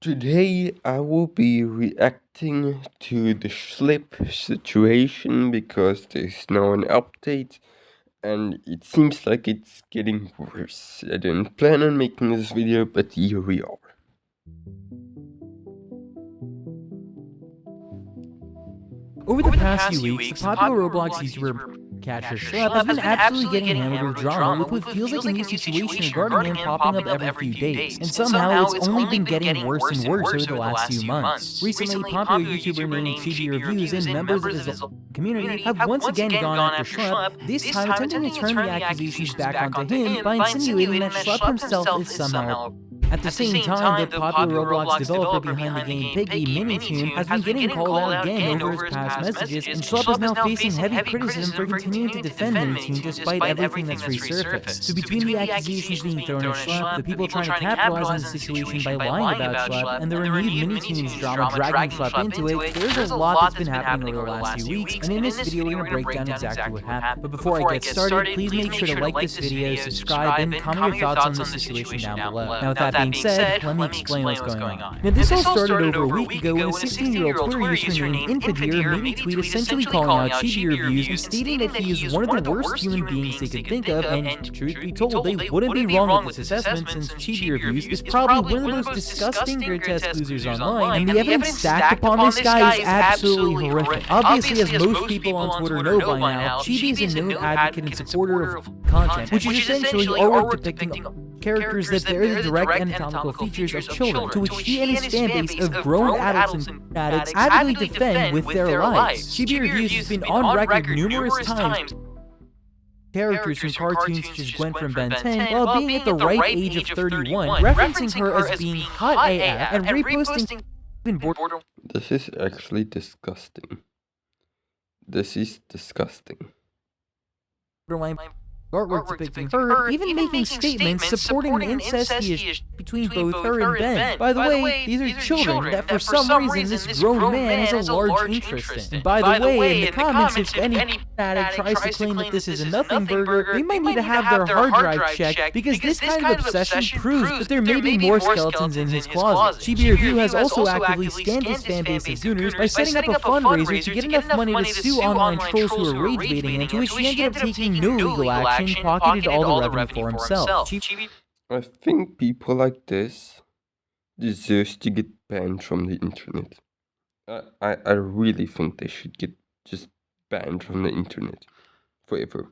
Today I will be reacting to the slip situation because there's now an update and it seems like it's getting worse. I didn't plan on making this video, but here we are. Over the past few weeks, the popular Roblox YouTuber Catcher Schlep has been absolutely getting hammered with drama with what feels like a new situation regarding him popping up every few days. And somehow it's only been getting worse and worse over the last few months. Recently, popular YouTuber named Chibi Reviews and members of his community have once again gone after Schlep, this time attempting to turn the accusations back onto him by insinuating that Schlep himself is somehow. At the same time, the popular Roblox developer behind the game Piggy Minitune has been getting called out again over his past messages, and Schlep is now facing heavy criticism for continuing to defend Minitune despite everything that's resurfaced. So between the accusations being thrown at Schlep, the people trying to capitalize on the situation by lying about Schlep, and the renewed Minitune's drama dragging Schlep into it, there's a lot that's been happening over the last few weeks, and in this video we're going to break down exactly what happened. But before I get started, please make sure to like this video, subscribe, and comment your thoughts on this situation down below. Now with that being said, let me explain what's going on. Now this all started over a week ago when a 16-year-old Twitter user named Infideer made a tweet essentially calling out Chibi Reviews and stating that he is one of the worst human beings they could think of, and truth be told, they wouldn't be wrong with this assessment since Chibi Reviews is probably one of the most disgusting grotesque losers online, and the evidence stacked upon this guy is absolutely horrific. Obviously, as most people on Twitter know by now, Chibi is a known advocate and supporter of content, which is essentially artwork depicting characters that bear the direct anatomical features of children, to which he and his fanbase of grown adults and addicts avidly defend with their lives. Chibi Reviews has been on record numerous times characters from cartoons such as Gwen from Ben 10 while being at the right age of 31, referencing her as being hot AF and reposting This is actually disgusting. This is disgusting. artwork depicting her, even making statements supporting the incestuous between both her and Ben. By the way, these are children that for some reason this grown man has a large interest in. And by the way, in the comments, if any addict tries to claim that this is a nothing burger, they might need to have their hard drive checked, because this kind of obsession proves that there may be more skeletons in his closet. Chibi Review has also actively scanned his fanbase of gooners by setting up a fundraiser to get enough money to sue online trolls who are rage baiting him, to which he ended up taking no legal action, pocketed all the revenue for himself. I think people like this deserve to get banned from the internet. I really think they should get just banned from the internet forever.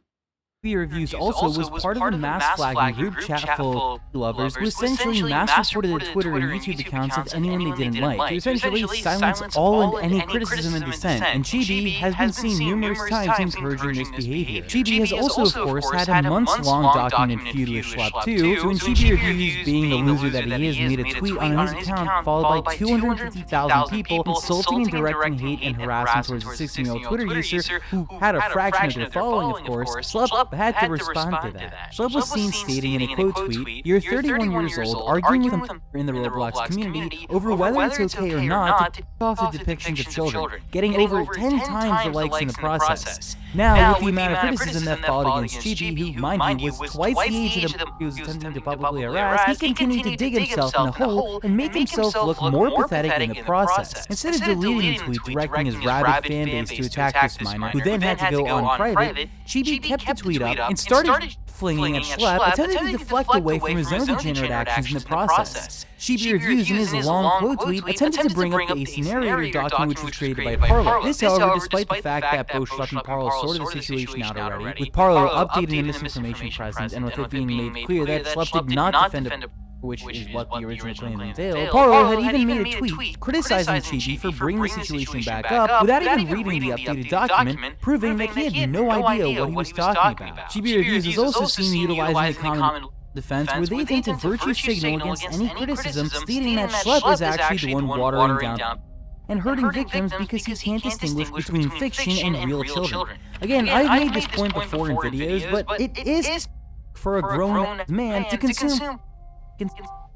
Chibi Reviews also was part of a mass flagging group chat full of lovers who essentially mass reported the Twitter and YouTube accounts of anyone they didn't like, to essentially silence all and any criticism and dissent, and Chibi has been seen numerous times encouraging this behavior. Chibi has also, of course, had a months-long documented feud with Schlep too, so when Chibi Reviews, being the loser that he is, made a tweet on his account followed by 250,000 people insulting and directing hate and harassment towards a 16-year-old Twitter user who had a fraction of their following, of course, Schlep had to respond to that. Schlep was seen stating in a quote tweet, "You're 31 years old, arguing with them in the Roblox community over whether it's okay or not to take off the depictions of children, getting over 10 times the likes in the process." Now, with the amount of criticism that followed against Chibi, who, mind you, was twice the age of the he was attempting to publicly harass, he continued to dig himself in a hole and make himself look more pathetic in the process. Instead of deleting the tweet directing his rabid fanbase to attack this minor, who then had to go on private, Chibi kept the tweet up and started flinging at Schlep, attempting to deflect away from his own degenerate actions in the process. Chibi Reviews, in his long quote tweet, attempted to bring up the AC narrator document which was created by Parler. This, however, despite the fact that both Schlep and Parler sorted the situation out already, with Parler updating the misinformation present and with it being made clear that Schlep did not defend a which is what the original claim entailed. Parler had even made a tweet criticizing Chibi for bringing the situation back up without even reading the updated document, proving that he had no idea what he was talking about. Chibi Reviews is also seen utilizing the common defense where they attempt to virtue signal against any criticism, stating that Schlep is actually the one watering down and hurting victims because he can't distinguish between fiction and real children. Again, I've made this point before in videos, but it is for a grown man to consume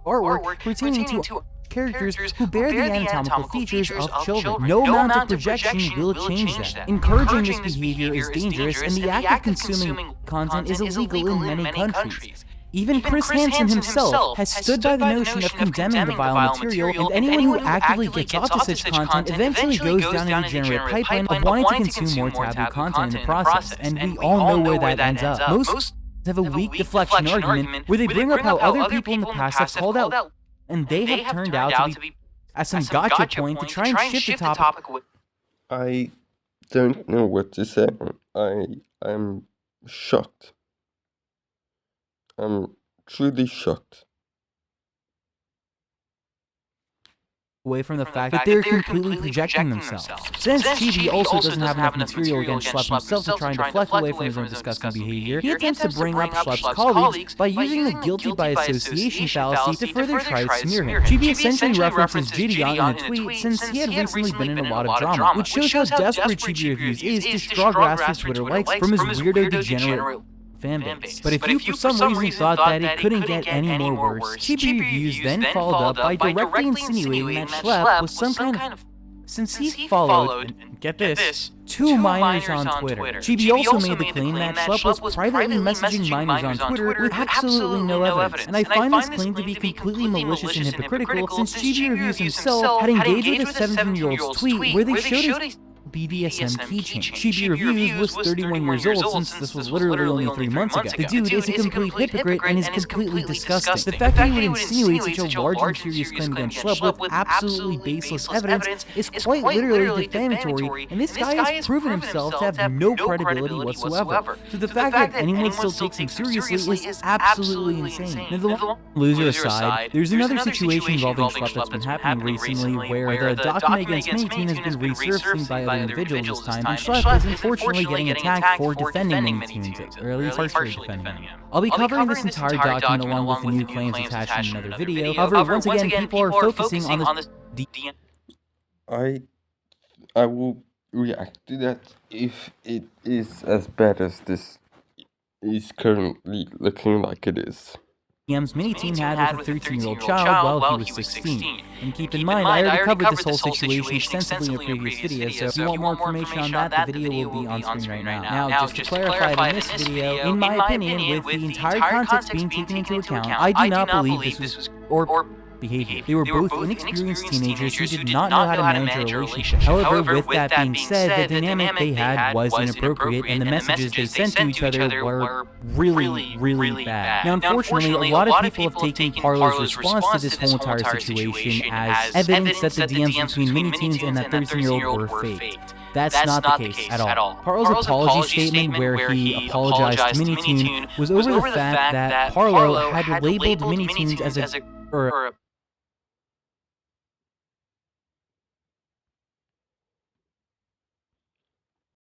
artwork pertaining to characters who bear the anatomical features of children. No amount of projection will change that. Encouraging this behavior is dangerous, and the act of consuming content is illegal in many countries. Even Chris Hansen himself has stood by the notion of condemning the vile material, and anyone who actively gets off to such content eventually goes down a degenerate pipeline of wanting to consume more taboo content in the process, and we all know where that ends up. Most have a weak deflection argument where they bring up how other people in the past have called out, and they have turned out to be as some gotcha point to try and shift the topic. I don't know what to say. I'm shocked. I'm truly shocked. Away from the fact that they're completely projecting themselves. Since Chibi also doesn't have enough material against Schlepp himself to try and deflect away from his own disgusting behavior, he attempts to bring up Schlepp's colleagues by using the guilty by association fallacy to further try to smear him. Chibi essentially references Gideon in a tweet since he had recently been in a lot of drama, which shows how desperate Chibi Reviews is to straw grasp his Twitter likes from his weirdo degenerate fanbase. But if you for some reason thought that it couldn't get any more worse, Chibi Reviews then followed up by directly insinuating that Schlepp was some kind of... Since he followed, get this, two minors on Twitter. Chibi also made the claim that Schlepp was privately messaging minors on Twitter with absolutely no evidence, and I find this claim to be completely malicious and hypocritical since Chibi Reviews himself had engaged with a 17-year-old's tweet where they showed his BDSM keychain. Chibi Reviews was 31 years old since this was literally only 3 months ago. The dude is a complete hypocrite and is completely disgusting. The fact that he would insinuate such a large and serious claim against Schlepp with absolutely baseless evidence is quite literally defamatory, and this guy has proven himself to have no credibility whatsoever. So the fact that anyone still takes him seriously is absolutely insane. Now, the loser aside, there's another situation involving Schlepp that's been happening recently where the document against Mini-Teen has been resurfacing by other individuals this time, and Schlepp is unfortunately getting attacked for defending Mini-Teens, or at least partially defending him. I'll be covering this entire document along with the new claims attached in another video. However, once again, people are focusing on this I will react to that if it is as bad as this is currently looking like it is. DM's Mini-Teen had with a 13-year-old child while he was 16. And keep in mind, I already covered this whole situation extensively in a previous video, so if you want more information on that, the video will be on screen right now. Now, just to clarify, in this video, in my opinion, with the entire context being taken into account, I do not believe this was or behavior. They were both inexperienced teenagers who did not know how to manage a relationship. However, with that being said, the dynamic they had was inappropriate, and the messages they sent to each other were really bad. Now, unfortunately, a lot of people have taken Parlo's response to this whole entire situation as evidence that the DMs between Mini-Teens and that 13-year-old were faked. That's not the case at all. Parlo's apology statement, where he apologized to Mini-Teen, was over the fact that Parlo had labeled Mini-Teens as a